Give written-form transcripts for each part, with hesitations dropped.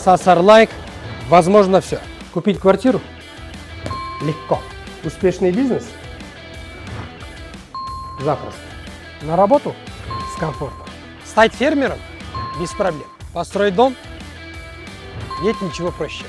Сасар лайк, возможно все. Купить квартиру? Легко. Успешный бизнес? Запросто. На работу? С комфортом. Стать фермером? Без проблем. Построить дом? Нет ничего проще.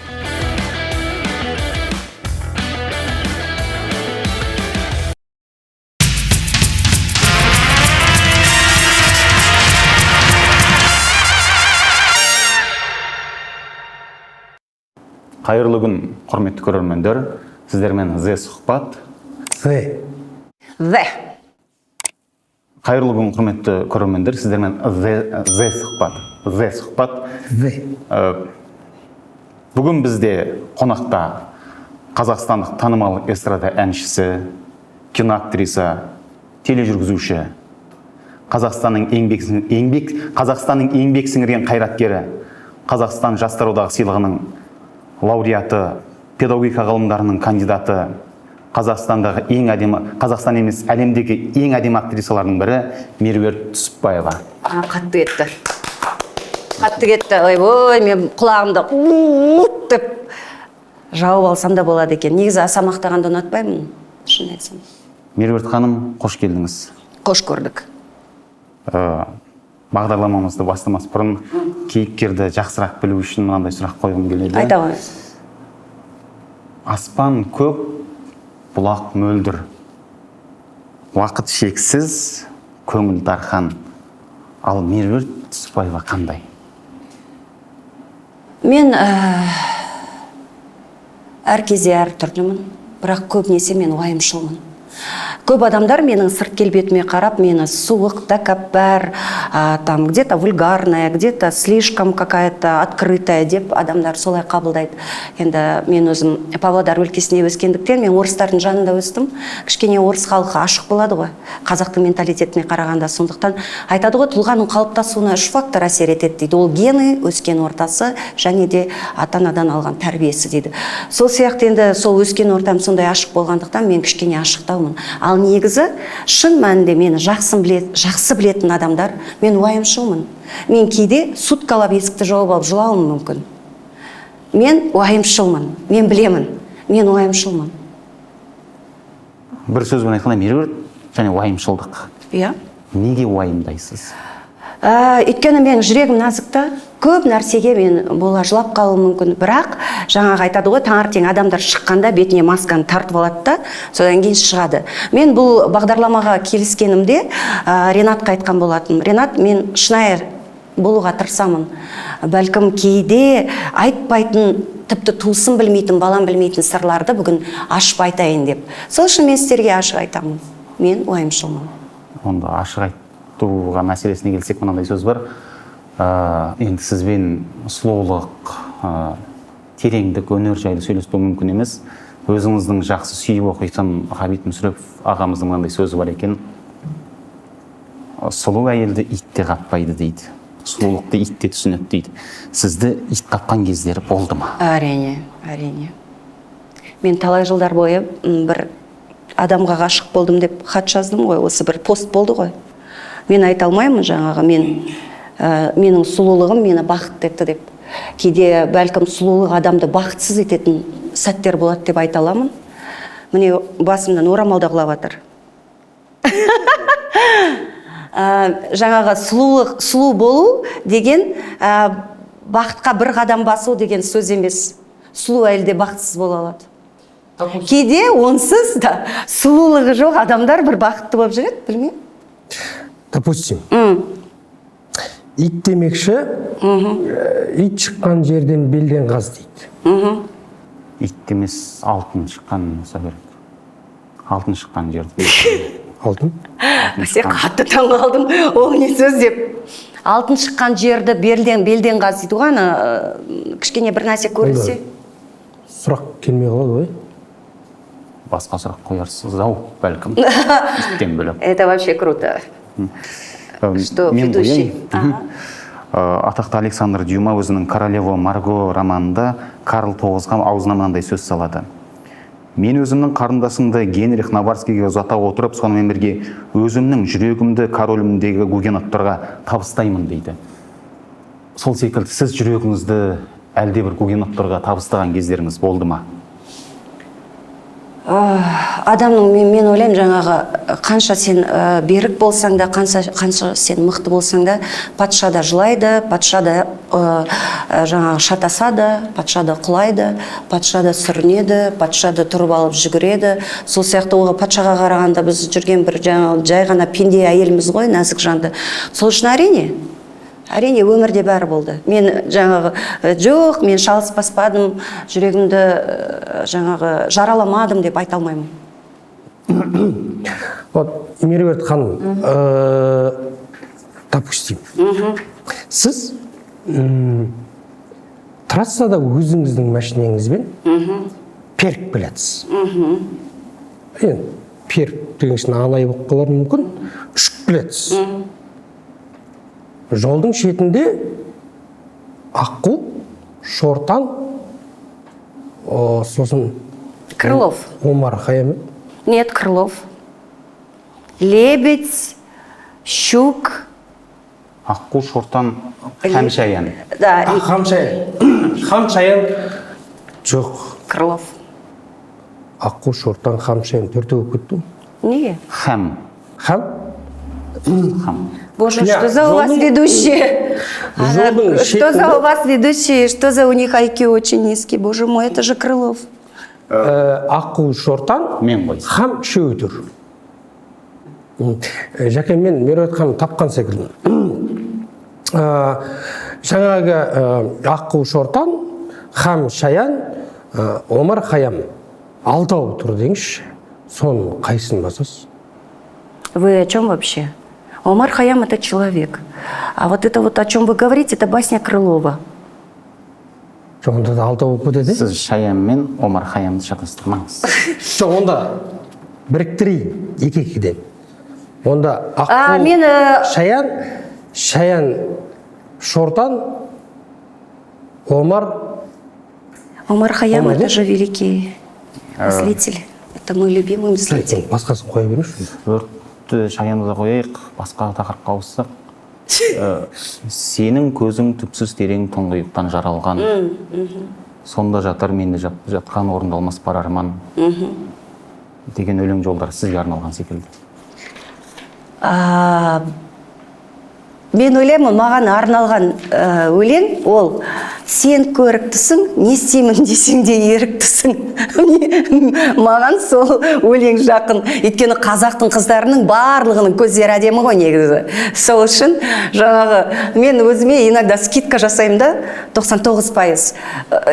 Қайырлы күн, құрметті көрермендер. Сіздермен Зе сұхбат. Қайырлы күн, құрметті көрермендер. Сіздермен Зе сұхбат. Бүгін бізде қонақта қазақстандық танымал эстрада әншісі, киноактриса, тележүргізуші, Қазақстанның еңбек сіңірген қайраткері, Қазақстан Жастар одағы сыйлығының лауреаты, педагогика ғылымдарының кандидаты, Қазақстан емес әлемдегі ең әдемі актрисалардың бірі Меруерт Түсіпбаева. Қатты кетті. Ой, мен құлағымда деп жауып алсам да болады екен. Негізі аса мақтағанды ұнатпаймын, шын айтсам. Меруерт ханым, қош келдіңіз. Қош көрдік. Бағдарламамызды бастамас бұрын кейіпкерді жақсырақ білу үшін мынандай сұрақ қойғым келеді. Айта ғой. Аспан көк, бұлақ мөлдір. Уақыт шексіз, көңіл дархан. Ал Меруерт Түсіпбаева қандай? Мен әр кезде әр түрлімін, бірақ көбінесе мен уайымшылмын. Көп адамдар менің сырт келбетіме қарап, мені суық, тәкаппар, там где-то вульгарная, где-то слишком какая-то открытая деп адамдар солай қабылдайды. Енді мен өзім Павлодар өлкесінде өскендіктен, мен орыстардың жанында өстім. Кішкене орыс халқы ашық болады ғой, қазақтың менталитетіне қарағанда. Сондықтан айтады ғой, тұлғаның қалыптасуына 3 фактор әсер етеді дейді. Ол гені, өскен ортасы және де ата-анадан алған тәрбиесі дейді. Сол сияқты енді сол өскен ортам сондай ашық болғандықтан мен кішкене ашықтаумын. Ал негізі шын мәнінде мені жақсы білетін адамдар, мен уайымшылмын. Мен кейде суткалап есікті жауып алып жылауым мүмкін. Мен уайымшылмын, мен білемін, мен уайымшылмын. Бір сөзбен айтқанда Меруерт және уайымшылдық. Иә. Неге уайымдайсыз? Өйткені мен жүрегім назыкта, көп нәрсеге мен бола жылап қалуым мүмкін. Бірақ жаңағы айтады ғой, таңертең адамдар шыққанда бетіне масканы тартып алады да, содан кейін шығады. Мен бұл бағдарламаға келіскенімде Ренатқа айтқан болатынмын. Ренат, мен шынайы болуға тырысамын. Бәлкім кейде айтпайтын, тіпті туысын білмейтін, балам білмейтін сырларды бүгін ашып айтайын деп. Сол үшін мен сіздерге ашық айтамын. Мен уайымшылмын. Онда ашық айтуға мәселесіне келсек, мынандай сөз бар. Енді сізбен сұлулық, тереңдік, өнер жайлы сөйлеспеу мүмкін емес. Өзіңіздің жақсы сүйіп оқитын Ғабит Мүсірепов ағамыздың мынандай сөзі бар екен. Сұлу әйелді ит те қаппайды дейді. Сұлулықты ит те түсінеді дейді. Сізді ит қапқан кездері болды ма? Әрине. Мен талай жылдар бойы бір адамға ғашық болдым деп хат жаздым ғой, осы бір пост болды ғой. Мен айта алмаймын жаңағы, менің сұлулығым мені бақытты етті деп. Кейде бәлкім сұлулық адамды бақытсыз ететін сәттер болады деп айта аламын. Міне басымнан орамал да құлап жатыр. Жаңағы сұлу болу деген бақытқа бір қадам басу деген сөз емес. Сұлу әйелде бақытсыз бола алады. Кейде онсыз да сұлулығы жоқ адамдар бір бақытты болып жүреді, білмеймін. Допустим, ит демекші, ит шыққан жерден белден қаз дейді. Ит демес, алтын шыққан болса керек. Алтын шыққан жерді. Алтын? Сен қатты таң қалдым, ол не сөз деп. Алтын шыққан жерді белден қаз дейді ғой, кішкене бір нәрсе көрілсе. Сұрақ келмей қалады ғой. Басқа сұрақ қоярсыз ау, бәлкім. Иттен бөлек. Это вообще круто. Что ведущий. Атақты Александр Дюма өзінің «Королева Марго» романында Карл IX аузына мынандай сөз салады. Мен өзімнің қарындасымды Генрих Наварскийге ұзата отырып, сонымен бірге өзімнің жүрегімді королімдегі гугеноттарға табыстаймын дейді. Сол секілді сіз жүрегіңізді әлде бір гугеноттарға табыстаған кездеріңіз болды ма? Адамның мен ойлаймын жаңағы қанша сен берік болсаң да, қанша сен мықты болсаң да, патша да жылайды, патша да жаңағы шатасады, патша да құлайды, патша да сүрінеді, патша да тұрып алып жүгіреді. Сол сияқты оға патшаға қарағанда біз жүрген бір жаңағы жай ғана пенде әйеліміз ғой, нәзік жанды. Сол үшін әрине өмірде бәрі болды. Мен жаңағы жоқ, мен шалыс баспадым, жүрегімді жаңағы жараламадым деп айта алмаймын. Вот, Меруерт ханым, допустим, сіз трассада өзіңіздің машинеңізбен перк біләтсіз. Енді перк деген үшін алай болып қалар мүмкін, үшіп біләтсіз. Жолдың шетінде аққу, шортан, сосын Крылов. Омар Хайям. Нет, Крылов. Лебедь, щук. Аққу, шортан, хамшаян. Да, Хамшаян жоқ. Крылов. Аққу, шортан, хамшаян төртеу болып кетті. Неге? Хам. Хам? Боже, что за у вас ведущие? Что за у вас ведущие? Что за у них IQ очень низкий? Боже мой, это же Крылов. Аққу, шортан, Мен ғой. хам үшеуі тұр. Жәке, мен Меруерт ханым тапқан секілді. Жаңағы аққу, шортан, хам, шаян, Омар Хайям. Алтау тұр деңізші. Соның қайсысын басасыз? Вы о чем вообще? Омар Хайям – это человек. А вот это вот, о чем вы говорите, это басня Крылова. Онда да алтау болып кетеді? Сіз Шаян мен Омар Хайямды шатастырмаңыз. Жоқ, онда біріктірейін екі-екіден. Онда аққу, мен шаян, шортан, Омар Хайям – Омар, это да? же великий мыслитель. Это мой любимый мыслитель. Басқасын қоя беріңізші. Өртті Шаянды да қояйық, басқа тақырыпқа ауыссақ. Сенің көзің түпсіз терең тұңғиықтан жаралған. Сонда жатар менде жатқан орындалмас бар арман. Деген өлең жолдары сізге арналған секілді. Мен ойлаймын, маған арналған өлең ол сен көріктісің, не істеймін десең де еріктісің. Маған сол өлең жақын. Өйткені қазақтың қыздарының барлығының көздері әдемі ғой негізі. Сол үшін жаңағы мен өзіме иногда скидка жасаймын да 99%.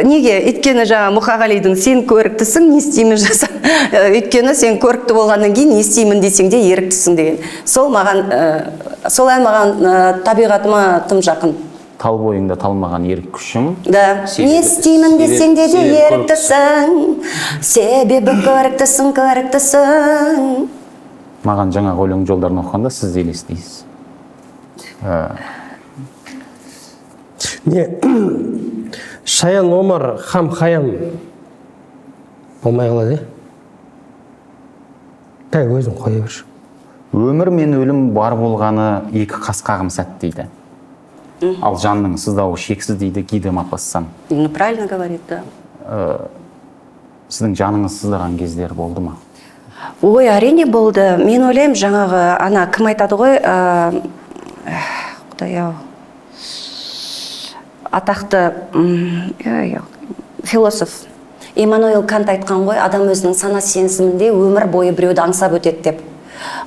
Неге? Өйткені жаңа Мұқағалидың сен көріктісің, не істеймін жаса. Өйткені сен көрікті болғаннан кейін не істеймін десең де еріктісің деген. Сол ән маған табиғатыма тым жақын. Тал бойыңда талмаған ерік күшім. Да. Не істеймін десең де еріктісің, себебі көріктісің. Маған жаңағы өлең жолдарын оқығанда сіз де елестейсіз. Шаян, Омар, хам, хаям болмай қалады. Өзің қоя берші. Өмір мен өлім бар болғаны екі қасқағым сәт дейді. Ал жанның сыздауы шексіз дейді Гиде Мопассан. Ну, правильно говорит, да. Сіздің жаныңыз сыздаған кездер болды ма? Ой, әрине болды. Мен ойлаймын, жаңағы ана кім айтады ғой, құдай-ау, атақты философ Иммануил Кант айтқан ғой, адам өзінің сана сезімінде өмір бойы біреуді аңсап өтеді деп.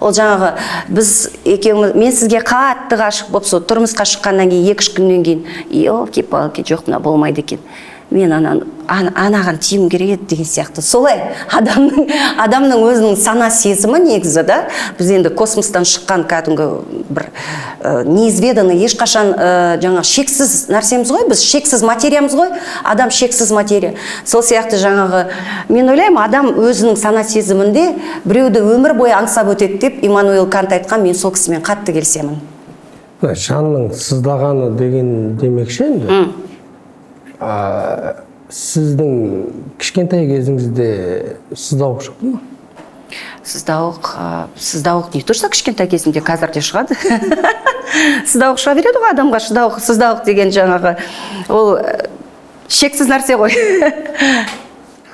Ол жаңағы біз екеуміз, мен сізге қатты ғашық болып сол тұрмысқа шыққаннан кейін 2-3 күннен кейін елки-палки жоқ, мына болмайды екен. Мен анаған тиюім керек еді деген сияқты. Солай адамның өзінің сана сезімі негізі да. Біз енді космостан шыққан кәдімгі бір неизведанный, ешқашан жаңа шексіз нәрсеміз ғой, біз шексіз материямыз ғой, адам шексіз материя. Сол сияқты жаңағы мен ойлаймын, адам өзінің сана сезімінде біреуді өмір бойы аңсап өтеді деп Иммануил Кант айтқан, мен сол кісімен қатты келісемін. Жанның сыздағаны деген демекші енді. Сіздің кішкентай кезіңізде сыздауық шықты ма? Сыздауық не тұрса кішкентай кезінде, қазір де шығады. Сыздауық шыға береді ғой адамға. Сыздауық деген жаңағы ол шексіз нәрсе ғой.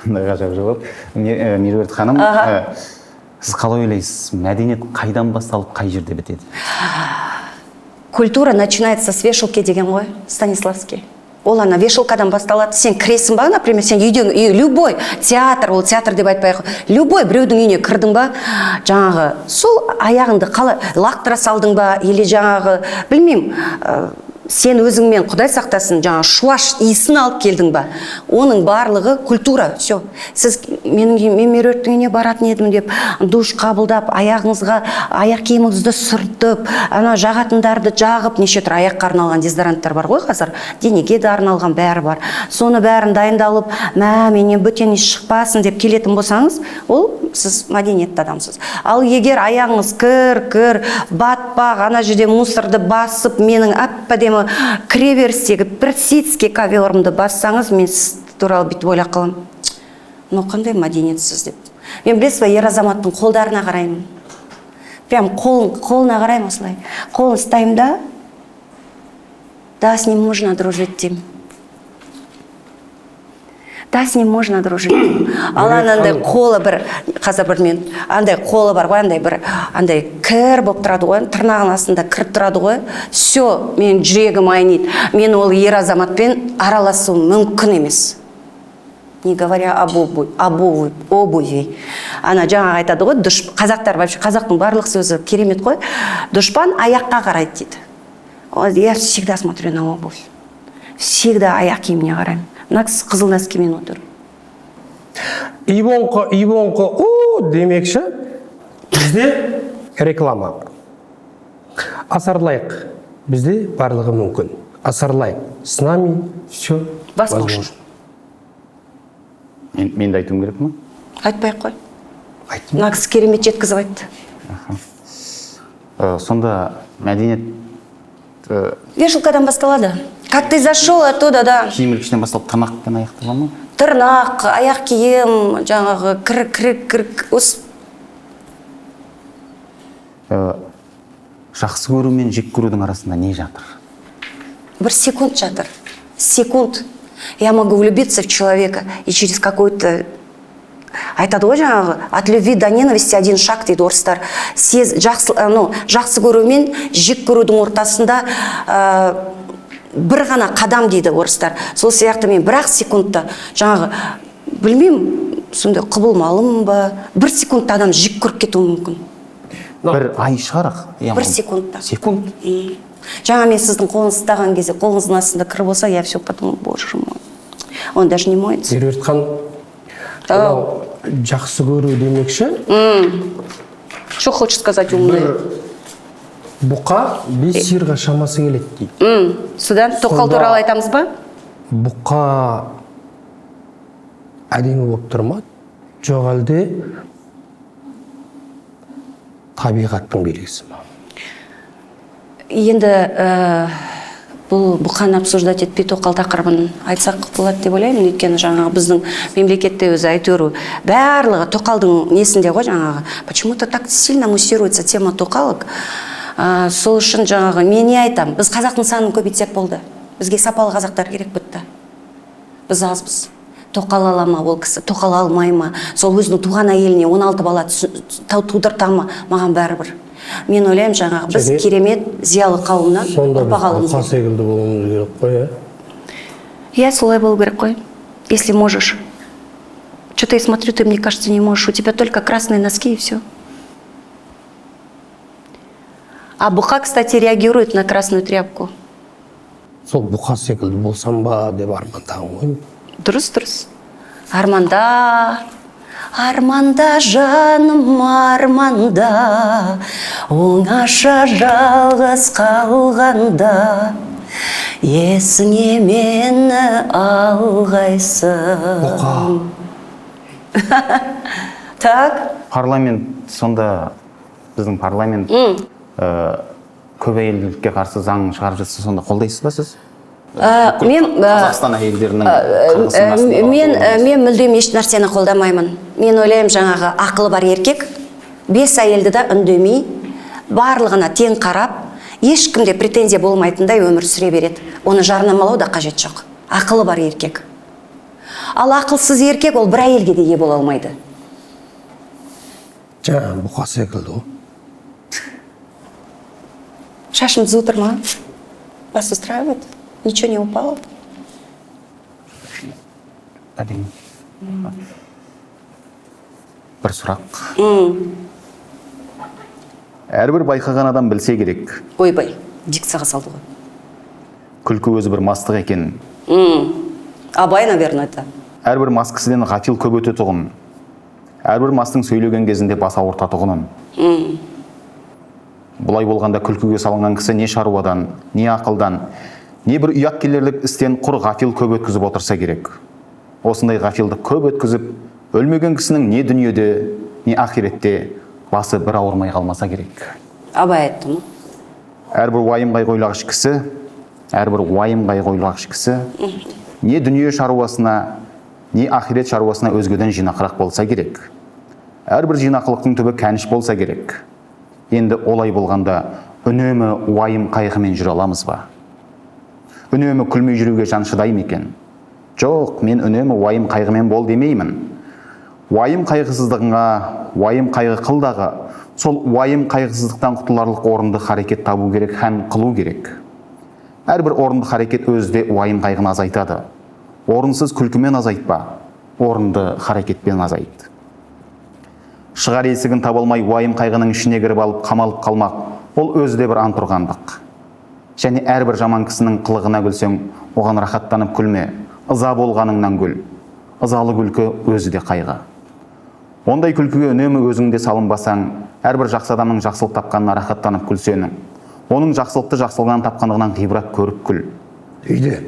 Ғажап жауап. Меруерт ханым, сіз қалай ойлайсыз, мәдениет қайдан басталып, қай жерде бітеді? Культура начинается с вешалки деген ғой, Станиславский. Ол ана вешалкадан басталады. Сен кіресің ба, например, сен үйден, любой театр, ол театр деп айтпай-ақ, любой біреудің үйіне кірдің ба, жаңағы сол аяғыңды лақтыра салдың ба, или жаңағы, білмеймін, сен өзіңмен, Құдай сақтасын, жаңа шуаш иісін алып келдің ба, оның барлығы культура, все. Сіз мен Меруерттің үйіне баратын едім деп, душ қабылдап, аяғыңызға аяқ киіміңізді сүртіп, ана жағатындарды жағып, неше түрлі аяққа арналған дезодоранттар бар ғой қазір, денеге де арналған бәрі бар. Соны бәрін дайындалып, менен бөтен иіс шықпасын деп келетін болсаңыз, ол сіз мәдениетті адамсыз. Ал егер аяғыңыз кір, батпақ, ана жерде мусорды басып, менің әп-әдемі кіреберістегі персидский коверімді бассаңыз, мен сіз туралы бүйтіп ойлап қаламын. Қандай мәдениетсіз деп. Мен білесіз бе, ер азаматтың қолдарына қараймын. Прям қолына қараймын осылай. Қолын ұстаймын да, с ним можно дружить деймін. Да, с ним можно дружить. Ал андай қолы бір, қазір бір мен, андай қолы бар ғой, андай кір болып тұрады ғой, тырнағын астында кір тұрады ғой, все, мен жүрегім айниды. Мен ол ер азаматпен араласуым мүмкін емес. Не говоря об обуви. Ана жаңа айтады ғой, қазақтар, вообще қазақтың барлық сөзі керемет қой. Дұшпан аяққа қарайды дейді. Я всегда смотрю на обувь. Всегда аяқ киіміне қараймын. Мына кісі қызыл нәскимен отыр. Ивонқы, демекші, бізде реклама. Асарлайық, бізде барлығы мүмкін. Асарлайық, с нами все возможно. Мен де айтуым керек ма? Айтпай-ақ қой. Мына кісі керемет жеткізіп айтты. Сонда мәдениет... Вешалкадан басталады. Как ты зашел оттуда, да? Киім ілгіштен басталып, тырнақпен аяқтала ма? Тырнақ, аяқ киім, жаңағы кір. Жақсы көру мен жек көрудің арасында не жатыр? Бір секунд жатыр. Секунд. Я могу влюбиться в человека, и через какой-то... Айтады ғой жаңағы, от любви до ненависти один шаг дейді орыстар. Жақсы көру мен жек көрудің ортасында бір ғана қадам дейді орыстар. Сол сияқты мен бір-ақ секундта жаңағы, білмеймін, сондай құбылмалым ба, бір секундта адам жек көріп кетуі мүмкін. Бір ай шығарақ. Бір секундта. Секунд? Жаңа мен сіздің қолыңызды ұстаған кезде, қолыңыздың астында кір болса, я все подумал, боже мой. Он даже не моется. Меруерт ханым, жақсы көру демекші. Что хочешь сказать умный? Бұқа 5 сиырға шамасы келеді дейді. Содан тоқал туралы айтамыз ба? Бұқа әдемі болып тұр ма? Жоқ әлде табиғаттың белгісі ма? Енді бұл бұқаны обсуждать етпей тоқал тақырыбын айтсақ болады деп ойлаймын. Өйткені жаңағы біздің мемлекетте өзі әйтеуір барлығы тоқалдың несінде ғой жаңағы. Почему-то так сильно муссируется тема тоқалық. Сол үшін жаңағы мен не айтам? Біз қазақтың санын көбейтсек болды. Бізге сапалы қазақтар керек бітті. Біз азбыз. Тоқал ала ма ол кісі, тоқал алмай ма? Сол өзінің туған әйеліне 16 бала тудырта ма? Маған бәрібір. Мен ойлаймын жаңағы біз керемет зиялы қауымнан ұрпақ алуымыз. Сонда біз бұқа секілді болуымыз керек қой, Я солай болу керек қой, если можешь. Что-то я смотрю, ты, мне кажется, не можешь. У тебя только красные носки и все. А бұқа, кстати, реагирует на красную тряпку. Сол бұқа секілді болсам ба деп армандағым ғой. Дұрыс. Арманда, жаным, арманда, оңаша жалғыз қалғанда, есіңе мені алғайсың. Бұқа. Так? Парламент, сонда біздің парламент көп әйелдікке қарсы заң шығарып жатса, сонда қолдайсыз ба сіз? Қазақстан әйелдерінің мен мүлдем еш нәрсені қолдамаймын. Мен ойлаймын жаңағы ақылы бар еркек 5 әйелді да үндемей, барлығына тең қарап, ешкімде претензия болмайтындай өмір сүре береді. Оны жарнамалау да қажет жоқ. Ақылы бар еркек. Ал ақылсыз еркек ол бір әйелге де ие бола алмайды. Жаңа бұқа секілді ғой. Шашым түзу тұр ма? Вас устраивает? Ничего не упало? Әдейі. Бір сұрақ. Әрбір байқаған адам білсе керек. Ойбай, дикцияға салды ғой. Күлкі өзі бір мастық екен. Абай, наверное, это. Әрбір мас кісіден ғафил көп өте тұғын. Әрбір мастың сөйлеген кезінде бас ауырта тұғынын. Бұлай болғанда күлкіге салынған кісі не шаруадан, не ақылдан, не бір ұят келерлік істен құр ғафил көп өткізіп отырса керек. Осындай ғафилді көп өткізіп, өлмеген кісінің не дүниеде, не ақиретте басы бір ауырмай қалмаса керек. Абай айтты ма? Әрбір уайым қайғойлағыш кісі, не дүние шаруасына, не ақирет шаруасына өзгеден жинақырақ болса керек. Әрбір жинақылықтың түбі кәніш болса керек. Енді олай болғанда үнемі уайым қайғымен жүре аламыз ба? Үнемі күлмей жүруге жан шыдай ма екен? Жоқ, мен үнемі уайым қайғымен бол демеймін. Уайым қайғысыздығыңа, уайым қайғы қылдағы, сол уайым қайғысыздықтан құтыларлық орынды харекет табу керек һәм қылу керек. Әрбір орынды харекет өзде уайым қайғыны азайтады. Орынсыз күлкімен азайтпа, орынды харекетпен азайт. Шығар есігін таба алмай уайым қайғының ішіне кіріп алып қамалып қалмақ, ол өзде бір антұрғандық. Және әрбір жаман кісінің қылығына күлсең, оған рахаттанып күлме, ыза болғаныңнан күл. Ызалы күлкі өзі де қайғы. Ондай күлкіге үнемі өзіңде салынбасаң, әрбір жақсы адамның жақсылық тапқанына рахаттанып күлсенің. Оның жақсылықты жақсылығынан тапқандығынан ғибрат көріп күл. Үйде.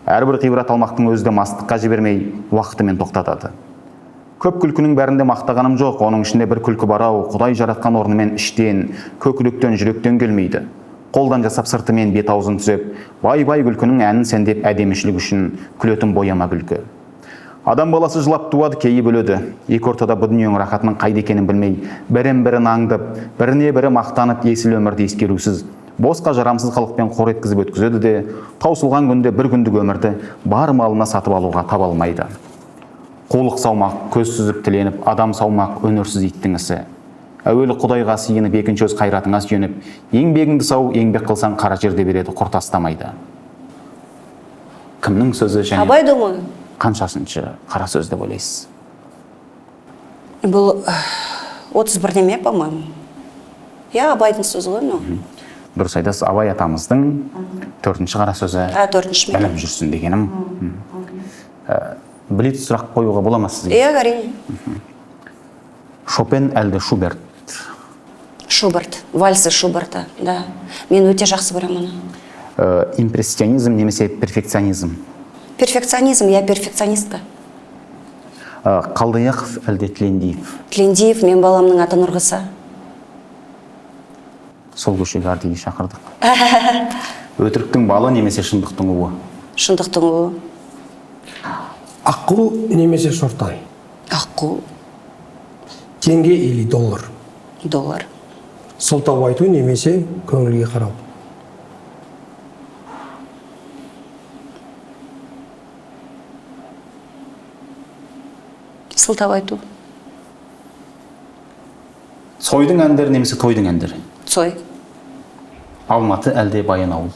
Әрбір ғибрат алмақтың өзі де мастыққа жібермей, уақытымен тоқтатады. Көп күлкінің бәрінде мақтағаным жоқ, оның ішінде бір күлкі бар-ау, Құдай жаратқан орнымен іштен, көкіректен, жүректен келмейді. Қолдан жасап сыртымен бет аузын түзеп, бай-бай күлкінің әнін сәндеп әдемішілік үшін күлетін бояма күлкі. Адам баласы жылап туады, кейіп өледі. Екі ортада бұл дүниенің рахатының қайда екенін білмей, бірін-бірін аңдып, біріне-бірі мақтанып, есіл өмірді ескерусіз, босқа жарамсыз қылықпен қор еткізіп өткізеді де, таусылған күнде бір күндік өмірді бар малына сатып алуға таба алмайды. Қулық саумақ, көз сүзіп тіленіп, адам саумақ өнерсіз иттің ісі. Әуелі Құдайға сиынып, екінші өз қайратыңа сүйеніп, еңбегіңді сау, еңбек қылсаң қара жерде береді, құр тастамайды. Кімнің сөзі және Абай думы? қаншасыншы қара сөз деп ойлайсыз? Бұл 31 ме, по-моему. Я Абайдың сөзі ғой, но. Дұрыс айтасыз, Абай атамыздың 4-ші қара сөзі. 4-ші ме? Біліп жүрсін дегенім. Білет сұрақ қоюға бола ма сізге? Әрине. Шопен әлде Шуберт? Шуберт, вальсы Шуберта, да. Мен өте жақсы көремін оны. Импрессионизм немесе перфекционизм? Перфекционизм, я перфекционистка. Қалдаяқов әлде Тілендиев? Тілендиев, мен баламның аты Нұрғыса. Сол көшеге ардиге шақырдық. Өтіріктің балы немесе шындықтың уы? Шындықтың уы. Аққу немесе шортан? Аққу. Теңге или доллар? Доллар. Сылтау айту немесе көңілге қарау? Сылтау айту. Сойдың әндері немесе тойдың әндері? Цой. Алматы әлде Баянауыл?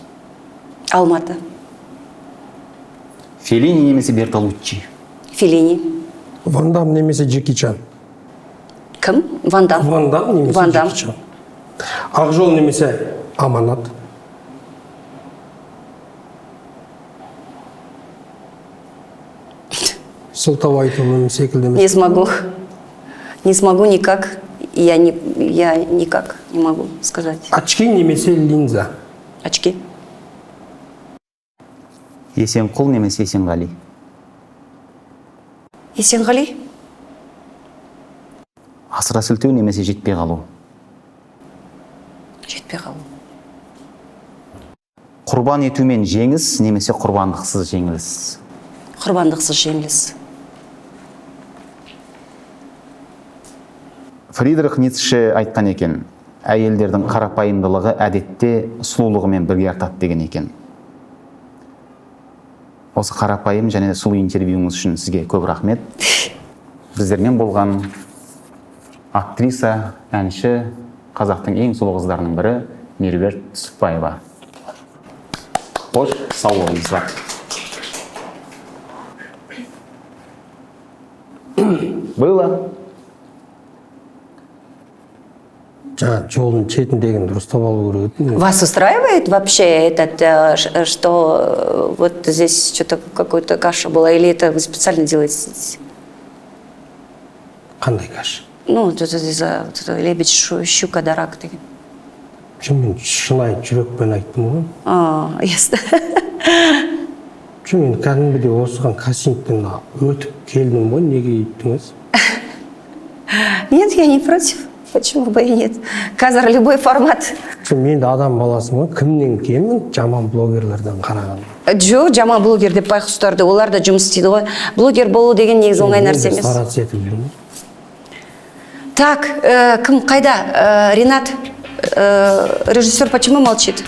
Алматы. Феллини немесе Бертолуччи? Феллини. Ван Дам немесе Джеки Чан? Кім? Ван Дам. Ван Дам немесе Ван Дам. Джеки Чан? Ақжол немесе Аманат? Сылтау айту секілді емес. Не смогу. Не смогу никак. Я никак не могу сказать. Очки немесе линза? Очки. Есенқұл немесе Есенғали? Есенғали. Асыра сілтеу немесе жетпей қалу? Жетпей қалу. Құрбан етумен жеңіс немесе құрбандықсыз жеңіліс? Құрбандықсыз жеңіліс. Фридрих Ницше айтқан екен, әйелдердің қарапайымдылығы әдетте сұлулығымен бірге артады деген екен. осы қарапайым және сұлу интервьюңыз үшін сізге көп рахмет. Біздермен болған актриса, әнші, қазақтың ең сұлу қыздарының бірі Меруерт Түсіпбаева. Қош, сау болыңыздар. Было. жаңа жолдың шетіндегін дұрыстап алу керек еді. Вас устраивает вообще этот, что вот здесь что-то какой-то каша была, или это вы специально делаете? Қандай каш? Ну, вот это из-за вот это лебедь, щука, да рак деген. Мен шынайы жүрекпен айттым ғой. Ясно. Мен кәдімгідей осыған кастингтен өтіп келдім ғой, неге үйттіңіз? Нет, я не против. Почему бы и нет? Қазір любой формат. Мен адам баласымын ғой, кімнен кемін жаман блогерлерден қарағанда. Жоқ, жаман блогер деп байқұстарды, олар да жұмыс істейді ғой. Блогер болу деген негізі оңай нәрсе емес. Сарасы етіп жүрмін. Так, кім қайда? Ренат, режиссер почему молчит?